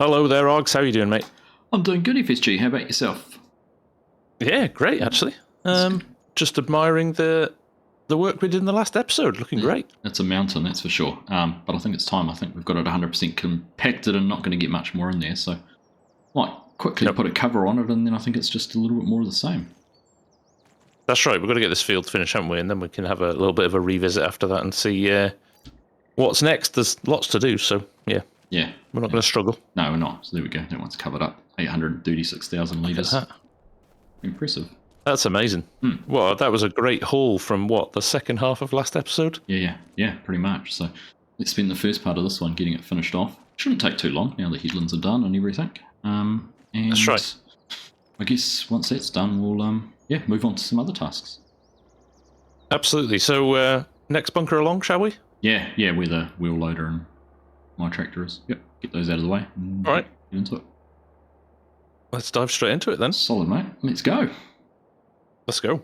Hello there, Args. How are you doing, mate? I'm doing good, FSG. How about yourself? Yeah, great, actually. Just admiring the work we did in the last episode. Looking great. It's a mountain, that's for sure. But I think it's time. I think we've got it 100% compacted and not going to get much more in there. So might quickly put a cover on it, and then I think it's just a little bit more of the same. That's right. We've got to get this field finished, haven't we? And then we can have a little bit of a revisit after that and see what's next. There's lots to do, so yeah. Yeah. We're not going to struggle. No, we're not. So there we go. That one's covered up. 836,000 litres. Impressive. That's amazing. Well, that was a great haul from, the second half of last episode? Yeah, pretty much. So let's spend the first part of this one getting it finished off. Shouldn't take too long now the headlands are done and everything. And that's right. I guess once that's done, we'll move on to some other tasks. Absolutely. So next bunker along, shall we? Yeah, where the wheel loader and my tractor is. Yep, get those out of the way. All right. Get into it. Let's dive straight into it then. Solid, mate. Let's go. Let's go.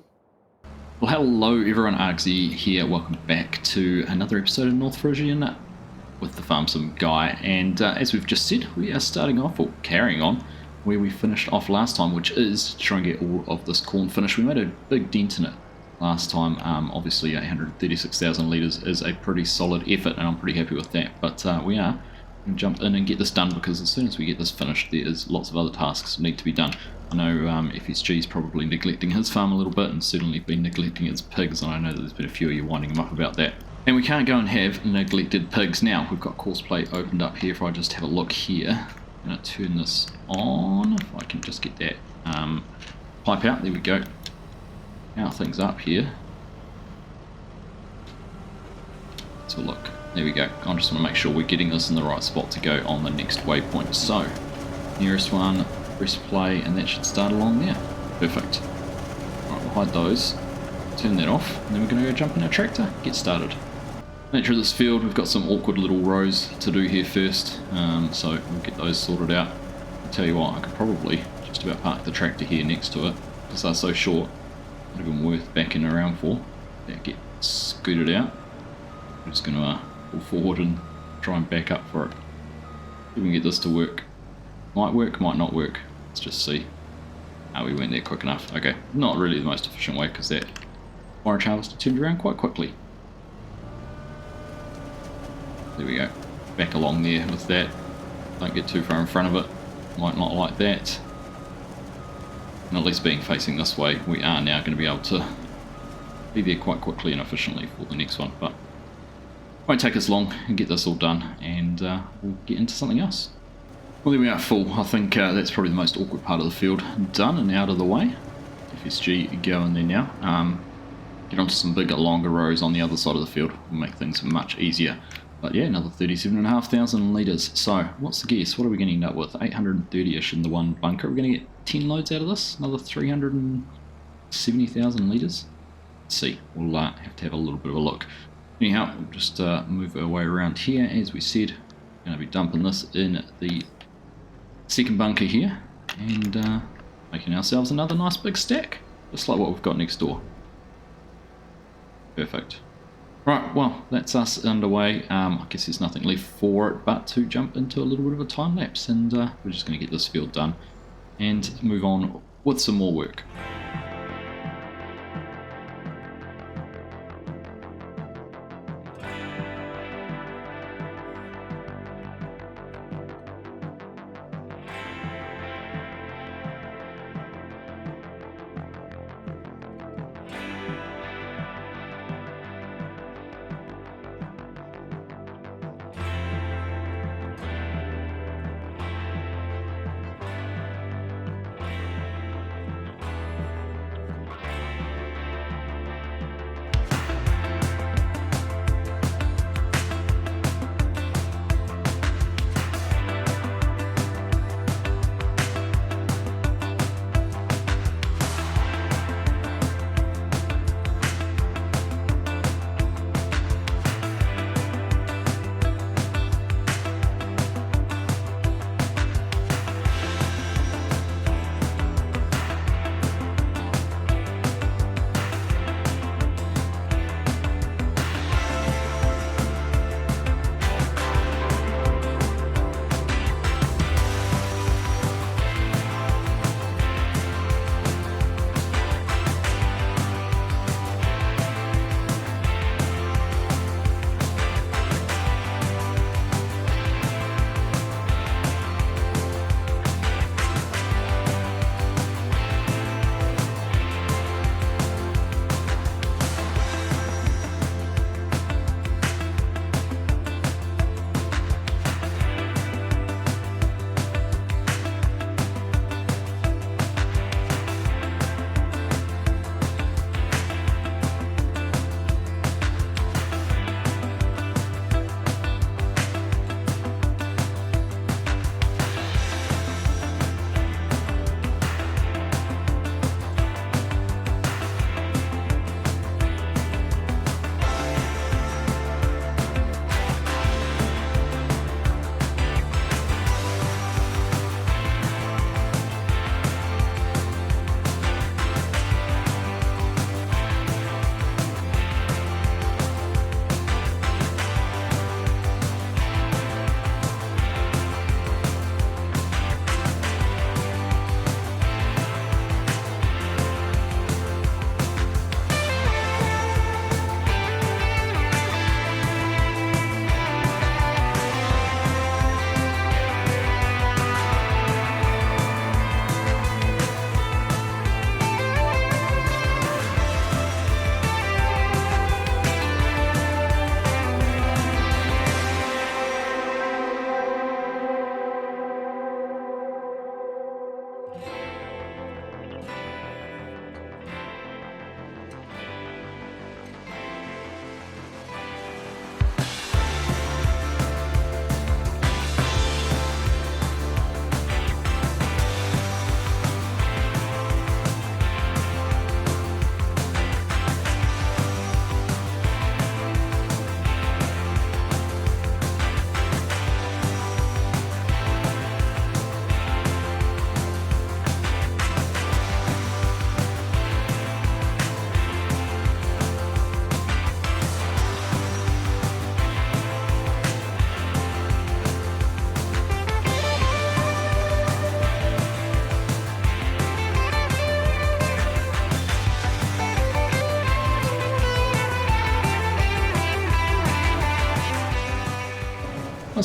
Well, hello everyone, Argsy here. Welcome back to another episode of North Frisian with the Farm Sim guy. And as we've just said, we are starting off, or carrying on, where we finished off last time, which is to try and get all of this corn finished. We made a big dent in it last time. Obviously 836,000 litres is a pretty solid effort, and I'm pretty happy with that. But we are going to jump in and get this done, because as soon as we get this finished, there is lots of other tasks that need to be done. I know FSG is probably neglecting his farm a little bit, and certainly been neglecting its pigs, and I know that there's been a few of you winding him up about that. And we can't go and have neglected pigs now. We've got course plate opened up here. If I just have a look here, I'm going to turn this on. If I can just get that pipe out, there we go. Now things up here. Let's have a look. There we go. I just want to make sure we're getting this in the right spot to go on the next waypoint. So, nearest one, press play, and that should start along there. Perfect. Alright, we'll hide those. Turn that off, and then we're going to go jump in our tractor, get started. Nature of this field, we've got some awkward little rows to do here first, so we'll get those sorted out. I'll tell you what, I could probably just about park the tractor here next to it, because they're so short. Not even worth backing around for. That get scooted out. I'm just going to pull forward and try and back up for it. See if we can get this to work. Might work, might not work. Let's just see. Oh, we went there quick enough. Okay, not really the most efficient way, because that forage harvester turned around quite quickly. There we go. Back along there with that. Don't get too far in front of it. Might not like that. And at least being facing this way, we are now going to be able to be there quite quickly and efficiently for the next one. But won't take us long and get this all done, and we'll get into something else. Well, there we are, full. I think that's probably the most awkward part of the field done and out of the way. FSG going there now. Get onto some bigger, longer rows on the other side of the field. Will make things much easier. But yeah, another 37,500 litres. So, what's the guess? What are we going to end up with? 830-ish in the one bunker. We're going to get 10 loads out of this? Another 370,000 litres? Let's see. We'll have to have a little bit of a look. Anyhow, we'll just move our way around here. As we said, going to be dumping this in the second bunker here, and making ourselves another nice big stack, just like what we've got next door. Perfect. Right, well, that's us underway. I guess there's nothing left for it but to jump into a little bit of a time lapse, and we're just going to get this field done and move on with some more work.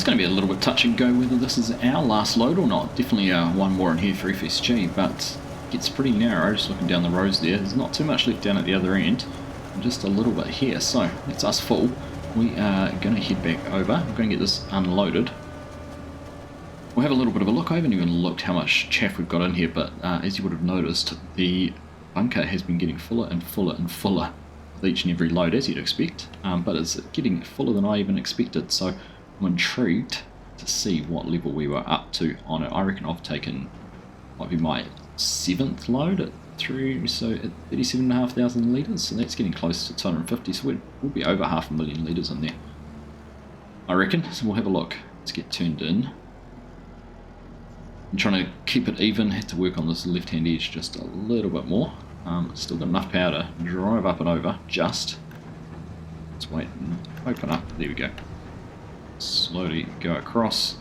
going to be a little bit touch and go whether this is our last load or not. Definitely one more in here for FSG, but it gets pretty narrow just looking down the rows there. There's not too much left down at the other end, and just a little bit here. So that's us full. We are going to head back over. We're going to get this unloaded. We'll have a little bit of a look. I haven't even looked how much chaff we've got in here, but as you would have noticed, the bunker has been getting fuller and fuller and fuller with each and every load, as you'd expect, but it's getting fuller than I even expected. So I'm intrigued to see what level we were up to on it. I reckon I've taken, might be my 7th load at 37,500 litres, so that's getting close to 250, so we'll be over 500,000 litres in there, I reckon. So we'll have a look. Let's get turned in. I'm trying to keep it even, had to work on this left hand edge just a little bit more. Still got enough power to drive up and over, just. Let's wait and open up, there we go. Slowly go across.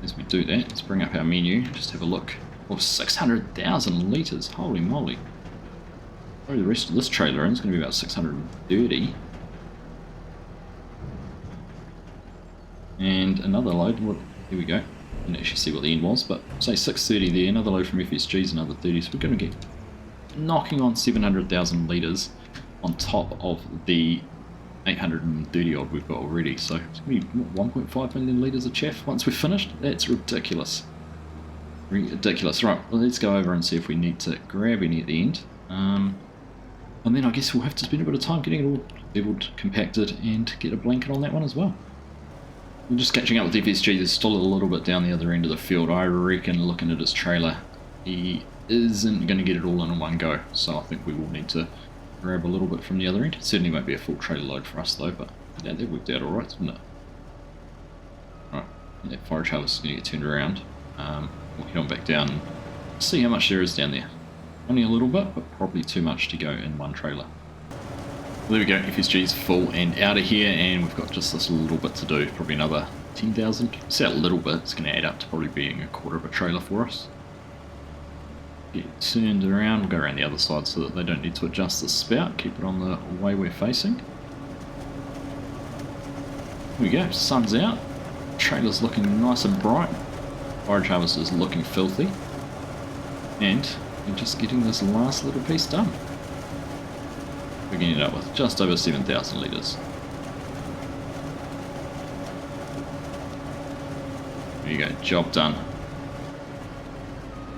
As we do that, let's bring up our menu, just have a look. Oh, 600,000 litres, holy moly. Probably the rest of this trailer in is going to be about 630. And another load, well, here we go. You can actually see what the end was, but say 630 there, another load from FSG is another 30, so we're going to get knocking on 700,000 litres on top of the 830 odd we've got already, so it's going to be 1.5 million litres of chaff once we've finished. That's ridiculous. Ridiculous. Right, well, let's go over and see if we need to grab any at the end. And then I guess we'll have to spend a bit of time getting it all levelled, compacted, and get a blanket on that one as well. I'm just catching up with FSG. There's still a little bit down the other end of the field. I reckon, looking at his trailer, he isn't going to get it all in one go, so I think we will need to grab a little bit from the other end. It certainly won't be a full trailer load for us though, but that worked out alright, didn't it? Alright, that forage harvest is going to get turned around. We'll head on back down and see how much there is down there. Only a little bit, but probably too much to go in one trailer. Well, there we go, FSG's full and out of here, and we've got just this little bit to do, probably another 10,000. It's that little bit, it's going to add up to probably being a quarter of a trailer for us. Get turned around, we'll go around the other side so that they don't need to adjust the spout, keep it on the way we're facing. Here we go, sun's out, trailer's looking nice and bright, forage harvest is looking filthy, and we're just getting this last little piece done. We're going to end up with just over 7,000 litres. There you go, job done.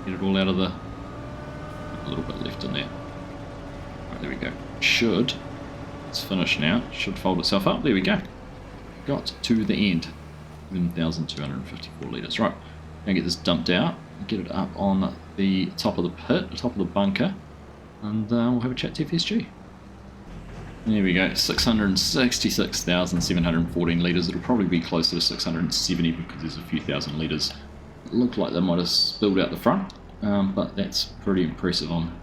Get it all out of the... a little bit left in there. Right, there we go. It's finished now. Should fold itself up. There we go. Got to the end. 7,254 litres. Right, now get this dumped out. Get it up on the top of the pit, the top of the bunker, and we'll have a chat to FSG. There we go, 666,714 litres. It'll probably be closer to 670 because there's a few thousand litres. It looked like they might have spilled out the front, but that's pretty impressive. I'm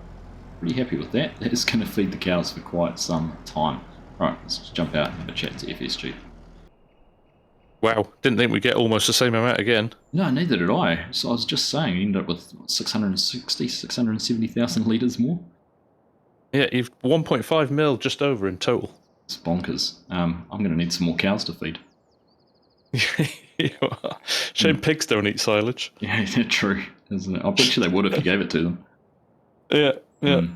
pretty happy with that. That is going to feed the cows for quite some time. Right, let's just jump out and have a chat to FSG. Wow, didn't think we'd get almost the same amount again. No, neither did I. So I was just saying, we ended up with 670,000 litres more. Yeah, you've 1.5 mil just over in total. It's bonkers. I'm going to need some more cows to feed. You are. Shame pigs don't eat silage. Yeah, true, isn't it? I bet you they would if you gave it to them. Yeah. Oh,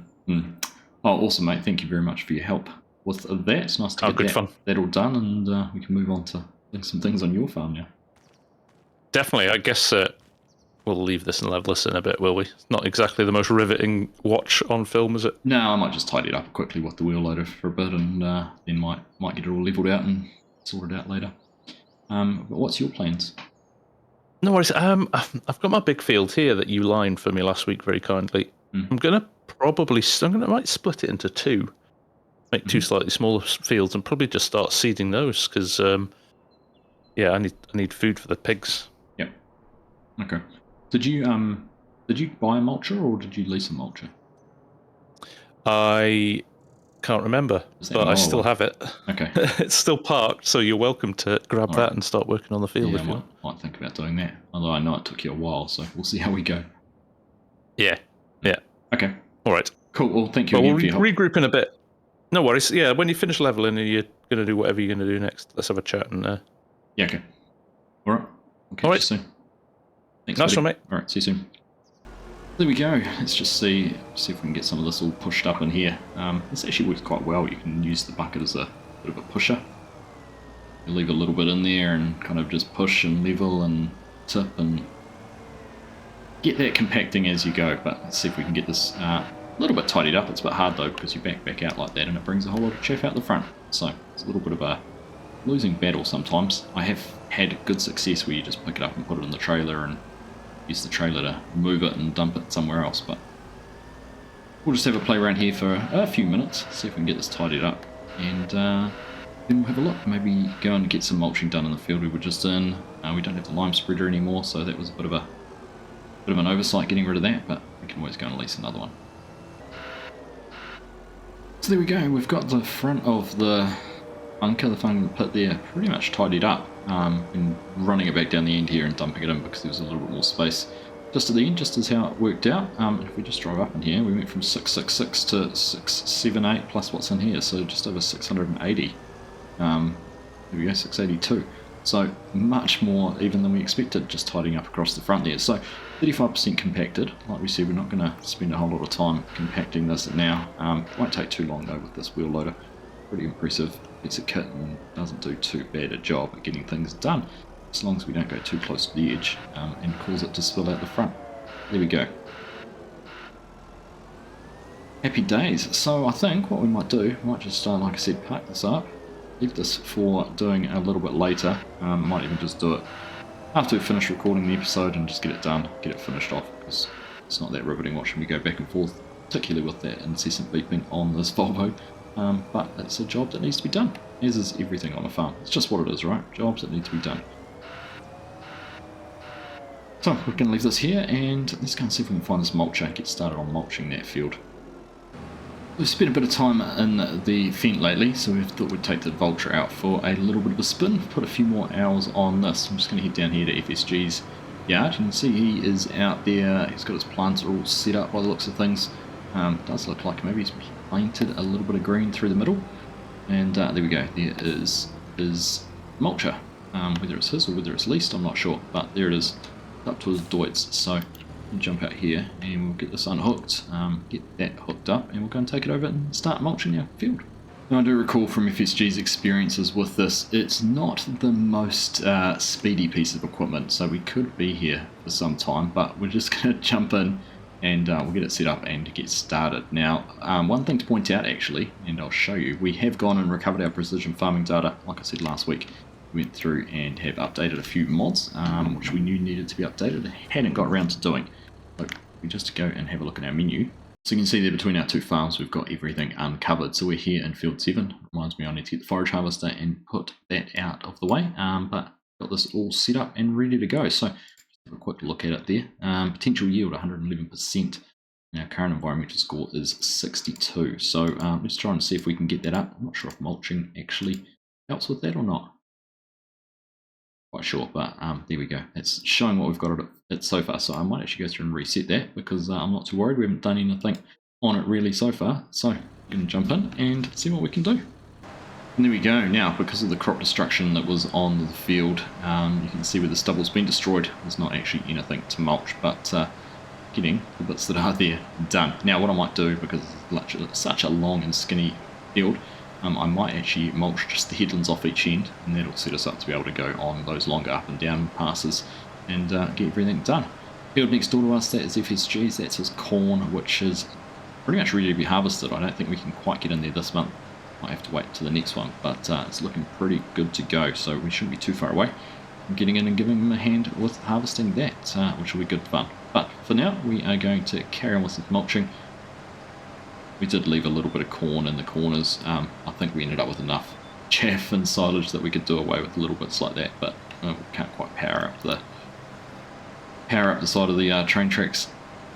awesome, mate. Thank you very much for your help with that. It's nice to get that all done, and we can move on to some things on your farm now. Definitely. I guess we'll leave this and level this in a bit, will we? It's not exactly the most riveting watch on film, is it? No, I might just tidy it up quickly with the wheel loader for a bit, and then might get it all levelled out and sorted out later. But what's your plans? No worries. I've got my big field here that you lined for me last week very kindly. I'm might split it into two, make two slightly smaller fields, and probably just start seeding those because, I need food for the pigs. Yep. Okay. Did you buy a mulcher or did you lease a mulcher? I can't remember, but I still have it. Okay. It's still parked, so you're welcome to grab that and start working on the field if you want. I might think about doing that. Although I know it took you a while, so we'll see how we go. Yeah. Okay. All right. Cool. Well, thank you again for your help. We'll regroup in a bit. No worries. Yeah, when you finish leveling and you're going to do whatever you're going to do next, let's have a chat and... Yeah, okay. All right. We'll catch you soon. Thanks, Nice buddy. one, mate. All right, see you soon. There we go. Let's just see if we can get some of this all pushed up in here. This actually works quite well. You can use the bucket as a bit of a pusher. You leave a little bit in there and kind of just push and level and tip and get that compacting as you go. But let's see if we can get this a little bit tidied up. It's a bit hard though because you back out like that and it brings a whole lot of chaff out the front. So it's a little bit of a losing battle sometimes. I have had good success where you just pick it up and put it in the trailer and use the trailer to move it and dump it somewhere else. But we'll just have a play around here for a few minutes, see if we can get this tidied up, and then we'll have a look. Maybe go and get some mulching done in the field we were just in. We don't have the lime spreader anymore, so that was a bit of an oversight getting rid of that, but we can always go and lease another one. So there we go, we've got the front of the bunker, the front of the pit there, pretty much tidied up, and running it back down the end here and dumping it in because there was a little bit more space just at the end, just as how it worked out. If we just drive up in here, we went from 666 to 678 plus what's in here, so just over 680. There we go, 682. So much more even than we expected, just tidying up across the front there. So 35% compacted. Like we said, we're not going to spend a whole lot of time compacting this now. Won't take too long though with this wheel loader. Pretty impressive piece of kit and doesn't do too bad a job at getting things done, as long as we don't go too close to the edge and cause it to spill out the front. There we go. Happy days. So I think what we might do, might just like I said, pack this up, leave this for doing a little bit later. Might even just do it after we finish recording the episode and just get it done, get it finished off, because it's not that riveting watching me go back and forth, particularly with that incessant beeping on this Volvo. But it's a job that needs to be done, as is everything on a farm. It's just what it is, right? Jobs that need to be done. So we're going to leave this here and let's go and see if we can find this mulcher, get started on mulching that field. We've spent a bit of time in the Fent lately, so we thought we'd take the Vulture out for a little bit of a spin, put a few more hours on this. I'm just going to head down here to FSG's yard. You can see he is out there, he's got his plants all set up by the looks of things. Does look like maybe he's painted a little bit of green through the middle, and there we go, there is his mulcher. Whether it's his or whether it's leased, I'm not sure, but there it is, up to his doits. So we'll jump out here and we'll get this unhooked, get that hooked up, and we'll go and take it over and start mulching our field. Now, I do recall from FSG's experiences with this, it's not the most speedy piece of equipment, so we could be here for some time, but we're just going to jump in and we'll get it set up and get started. Now, one thing to point out actually, and I'll show you, we have gone and recovered our precision farming data. Like I said last week, we went through and have updated a few mods, which we knew needed to be updated, hadn't got around to doing. So we just go and have a look at our menu. So you can see there between our two farms, we've got everything uncovered. So we're here in field 7. Reminds me I need to get the forage harvester and put that out of the way, but got this all set up and ready to go. So have a quick look at it there. Potential yield 111%. Our current environmental score is 62. So let's try and see if we can get that up. I'm not sure if mulching actually helps with that or not. Quite sure, but there we go. It's showing what we've got at it so far. So I might actually go through and reset that because I'm not too worried. We haven't done anything on it really so far. So we're going to jump in and see what we can do. And there we go. Now, because of the crop destruction that was on the field, you can see where the stubble's been destroyed. There's not actually anything to mulch, but getting the bits that are there done. Now, what I might do, because it's such a long and skinny field, I might actually mulch just the headlands off each end, and that'll set us up to be able to go on those longer up and down passes and get everything done. Field next door to us, that is FSG's. That's his corn, which is pretty much ready to be harvested. I don't think we can quite get in there this month. Might have to wait to the next one, but it's looking pretty good to go, so we shouldn't be too far away from getting in and giving him a hand with harvesting that, which will be good fun. But for now, we are going to carry on with some mulching. We did leave a little bit of corn in the corners. I think we ended up with enough chaff and silage that we could do away with little bits like that, but we can't quite power up the side of the train tracks.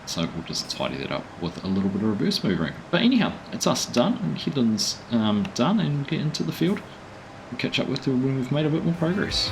So we'll just tidy that up with a little bit of reverse moving. But anyhow, it's us done, and headlands done, and get into the field. We'll catch up with you when we've made a bit more progress.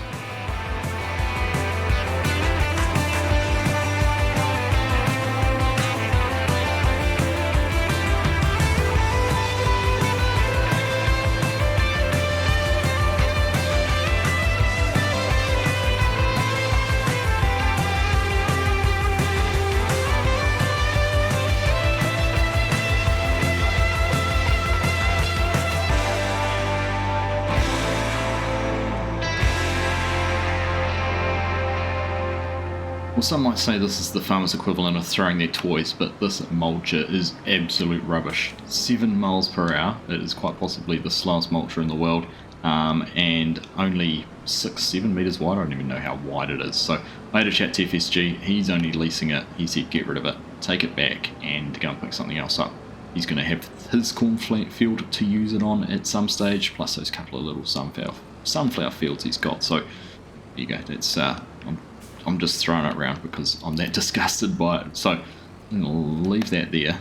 Well, some might say this is the farmer's equivalent of throwing their toys, but this mulcher is absolute rubbish. 7 miles per hour. It is quite possibly the slowest mulcher in the world, and only 6-7 meters wide. I don't even know how wide it is. So I had a chat to FSG. He's only leasing it. He said get rid of it, take it back, and go and pick something else up. He's going to have his cornfield to use it on at some stage, plus those couple of little sunflower fields he's got. So there you go. That's I'm just throwing it around because I'm that disgusted by it. So I'm going to leave that there.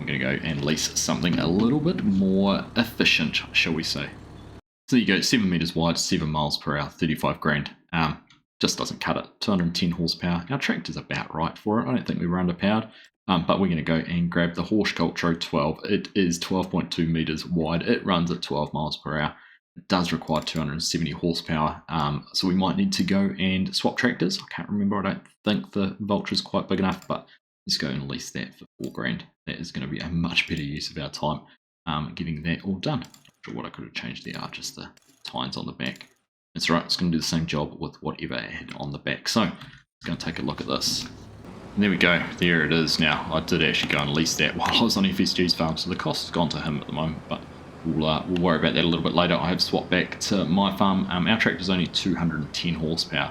I'm going to go and lease something a little bit more efficient, shall we say. So there you go, 7 meters wide, 7 miles per hour, 35 grand. Just doesn't cut it. 210 horsepower. Our tractor's about right for it. I don't think we were underpowered. But we're going to go and grab the Horschkultro 12. It is 12.2 meters wide. It runs at 12 miles per hour. It does require 270 horsepower, so we might need to go and swap tractors. I can't remember, I don't think the Vulture's quite big enough, but let's go and lease that for 4 grand. That is going to be a much better use of our time getting that all done. Not sure what I could have changed there, just the tines on the back. That's right, it's going to do the same job with whatever it had on the back. So let's go and take a look at this. And there we go, there it is now. I did actually go and lease that while I was on FSG's farm, so the cost has gone to him at the moment, but we'll worry about that a little bit later. I have swapped back to my farm. Our tractor's only 210 horsepower,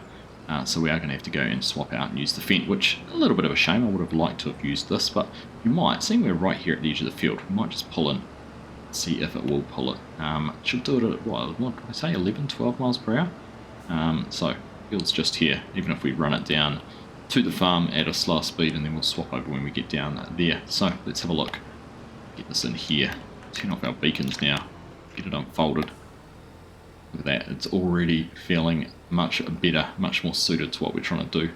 so we are going to have to go and swap out and use the Fendt, which a little bit of a shame. I would have liked to have used this, but you might, seeing we're right here at the edge of the field, we might just pull in, see if it will pull it. It should do it at, what did I say, 11, 12 miles per hour? So field's just here, even if we run it down to the farm at a slower speed, and then we'll swap over when we get down there. So let's have a look. Get this in here. Turn off our beacons now, get it unfolded. Look at that, it's already feeling much better, much more suited to what we're trying to do.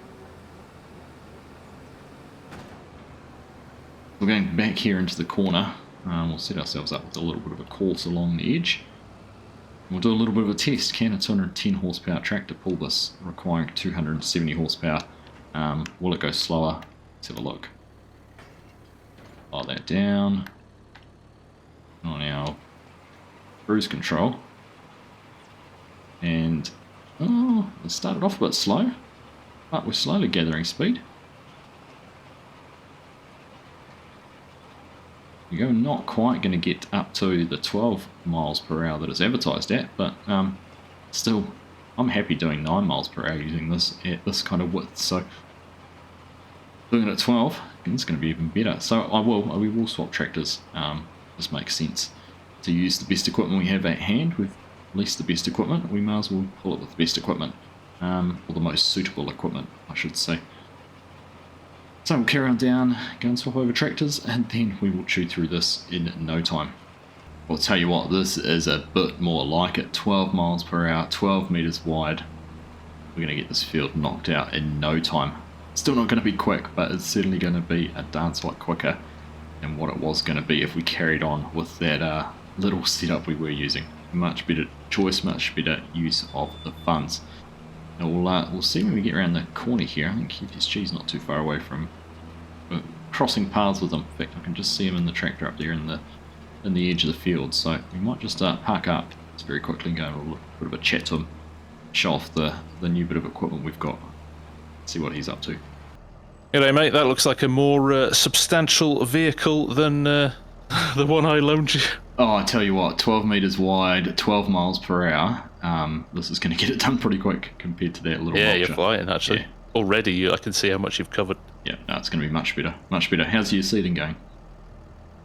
We're going back here into the corner. We'll set ourselves up with a little bit of a course along the edge. We'll do a little bit of a test. Can a 210 horsepower tractor pull this, requiring 270 horsepower? Will it go slower? Let's have a look. File that down. On our cruise control, and it started off a bit slow, but we're slowly gathering speed. We're not quite going to get up to the 12 miles per hour that it's advertised at, but still, I'm happy doing 9 miles per hour using this at this kind of width. So doing it at 12, it's going to be even better. So we will swap tractors. This makes sense to use the best equipment we have at hand. We've leased the best equipment, we may as well pull it with the best equipment, or the most suitable equipment, I should say. So we'll carry on down, go and swap over tractors, and then we will chew through this in no time. I'll tell you what, this is a bit more like it. 12 miles per hour, 12 meters wide. We're going to get this field knocked out in no time. Still not going to be quick, but it's certainly going to be a dance lot quicker than what it was going to be if we carried on with that little setup we were using. Much better choice, much better use of the funds. Now we'll see when we get around the corner here. I think FSG's not too far away from crossing paths with them. In fact, I can just see him in the tractor up there in the edge of the field. So we might just park up very quickly and go and have a bit of a chat to him, show off the new bit of equipment we've got, see what he's up to. G'day mate, that looks like a more substantial vehicle than the one I loaned you. Oh, I tell you what, 12 meters wide, 12 miles per hour. This is going to get it done pretty quick compared to that little Yeah, vulture. You're flying actually. Yeah. Already, I can see how much you've covered. Yeah, no, it's going to be much better, much better. How's your seeding going?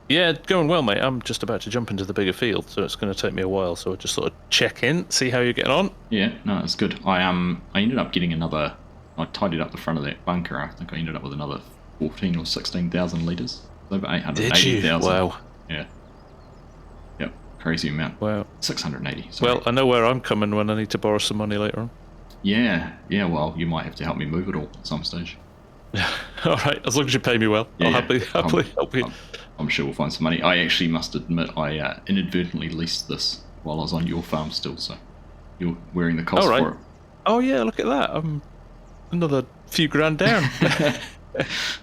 Yeah, going well, mate. I'm just about to jump into the bigger field, so it's going to take me a while. So I just sort of check in, see how you're getting on. Yeah, no, it's good. I ended up getting another. I tidied up the front of that bunker. I think I ended up with another 14 or 16,000 litres. Over 880,000. Wow. Yeah. Yep. Crazy amount. Wow. 680. Sorry. Well, I know where I'm coming when I need to borrow some money later on. Yeah. Yeah. Well, you might have to help me move it all at some stage. All right. As long as you pay me well, yeah, I'll happily help you. I'm sure we'll find some money. I actually must admit I inadvertently leased this while I was on your farm still, so you're wearing the cost for it. Oh yeah, look at that. I'm another few grand down. That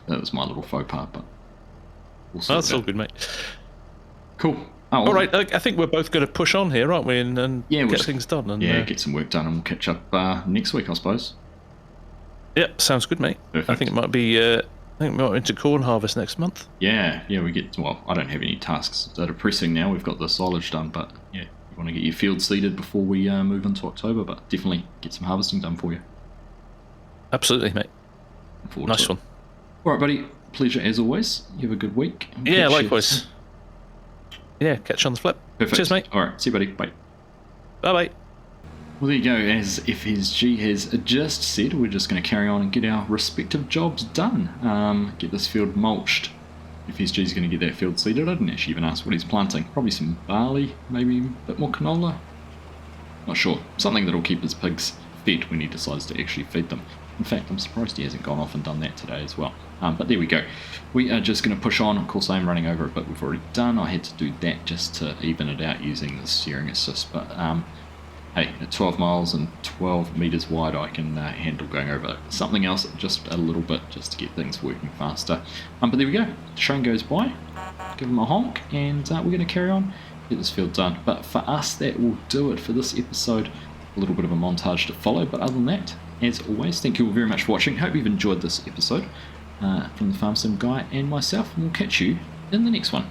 was my little faux pas, but we'll sort that's all good, mate. Cool. Oh, all right, I think we're both going to push on here, aren't we, and get things done. And, get some work done, and we'll catch up next week, I suppose. Yep, sounds good, mate. Perfect. I think it might be. I think we might into corn harvest next month. Yeah, we get. Well, I don't have any tasks that are pressing now. We've got the silage done, but yeah, you want to get your field seeded before we move into October. But definitely get some harvesting done for you. Absolutely, mate. Nice one. All right, buddy. Pleasure as always. You have a good week. Yeah, likewise. Yeah, catch you on the flip. Perfect. Cheers, mate. All right, see you, buddy. Bye. Bye-bye. Well, there you go. As FSG has just said, we're just going to carry on and get our respective jobs done. Get this field mulched. FSG's going to get that field seeded. I didn't actually even ask what he's planting. Probably some barley, maybe a bit more canola. Not sure. Something that'll keep his pigs fed when he decides to actually feed them. In fact, I'm surprised he hasn't gone off and done that today as well. But there we go. We are just going to push on. Of course, I'm running over it, but we've already done. I had to do that just to even it out using the steering assist. But hey, at 12 miles and 12 metres wide, I can handle going over something else just a little bit, just to get things working faster. But there we go. The train goes by. Give him a honk, and we're going to carry on, get this field done. But for us, that will do it for this episode. A little bit of a montage to follow, but other than that, as always, thank you all very much for watching. Hope you've enjoyed this episode from the Farm Sim Guy and myself, and we'll catch you in the next one.